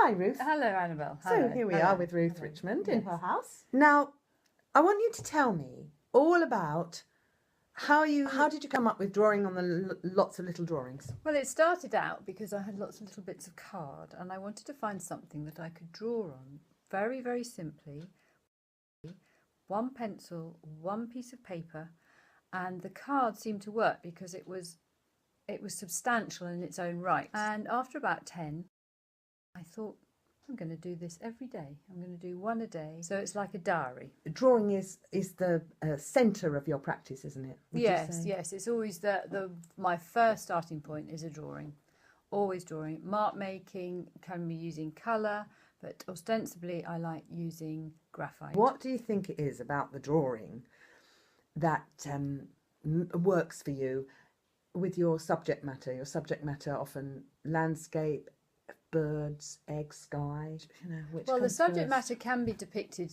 Hi, Ruth. Hello, Annabelle. So here we are with Ruth Richmond in her house. Now, I want you to tell me all about how did you come up with drawing on the lots of little drawings? Well, it started out because I had lots of little bits of card and I wanted to find something that I could draw on very, very simply. One pencil, one piece of paper, and the card seemed to work because it was substantial in its own right. And after about 10, I thought, I'm going to do this every day. I'm going to do one a day. So it's like a diary. Drawing is the centre of your practice, isn't it? Yes. It's always my first starting point is a drawing. Always drawing. Mark making can be using colour, but ostensibly I like using graphite. What do you think it is about the drawing that works for you with your subject matter? Your subject matter often landscape, birds, egg, sky, Well, the subject matter can be depicted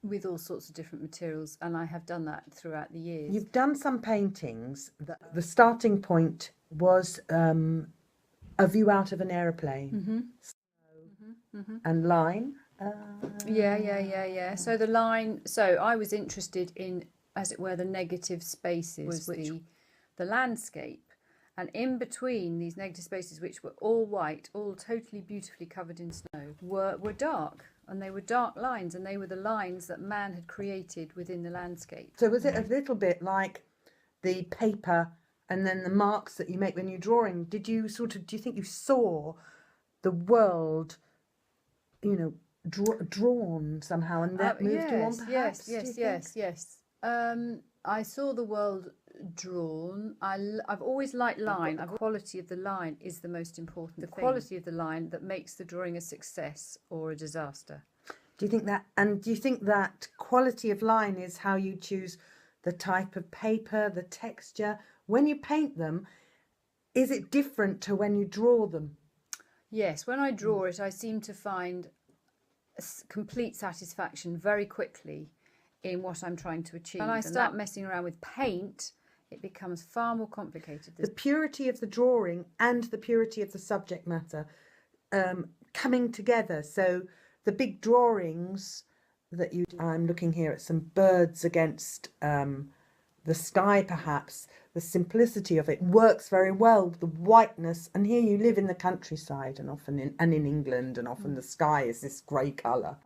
with all sorts of different materials, and I have done that throughout the years. You've done some paintings that the starting point was a view out of an aeroplane. And line. Yeah. So the line. So I was interested in, as it were, the negative spaces, the landscape. And in between these negative spaces, which were all white, all totally beautifully covered in snow, were dark. And they were dark lines, and they were the lines that man had created within the landscape. So was it a little bit like the paper and then the marks that you make when you're drawing? Do you think you saw the world, drawn somehow, and that moved you on perhaps? Yes. I saw the world drawn. I've always liked line. The quality of the line is the most important thing. The quality of the line that makes the drawing a success or a disaster. Do you think that? And do you think that quality of line is how you choose the type of paper, the texture? When you paint them, is it different to when you draw them? Yes, when I draw it, I seem to find complete satisfaction very quickly in what I'm trying to achieve. When I start messing around with paint, it becomes far more complicated. The purity of the drawing and the purity of the subject matter coming together. So the big drawings that I'm looking here at some birds against the sky, perhaps. The simplicity of it works very well. The whiteness, and here you live in the countryside, and often in England, and often the sky is this grey colour.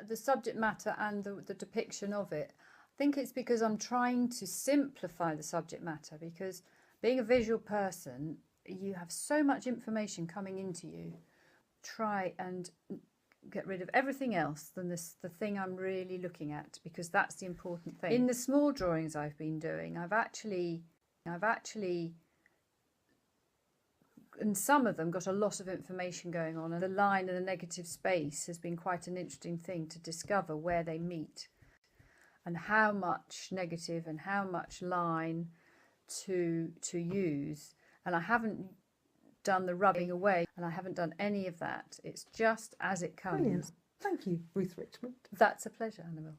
The subject matter and the depiction of it. I think it's because I'm trying to simplify the subject matter, because being a visual person, you have so much information coming into you. Try and get rid of everything else than the thing I'm really looking at, because that's the important thing. In the small drawings I've been doing, I've actually, in some of them, got a lot of information going on, and the line and the negative space has been quite an interesting thing to discover where they meet and how much negative and how much line to use. And I haven't done the rubbing away, and I haven't done any of that. It's just as it comes. Brilliant. Thank you, Ruth Richmond. That's a pleasure, Annabelle.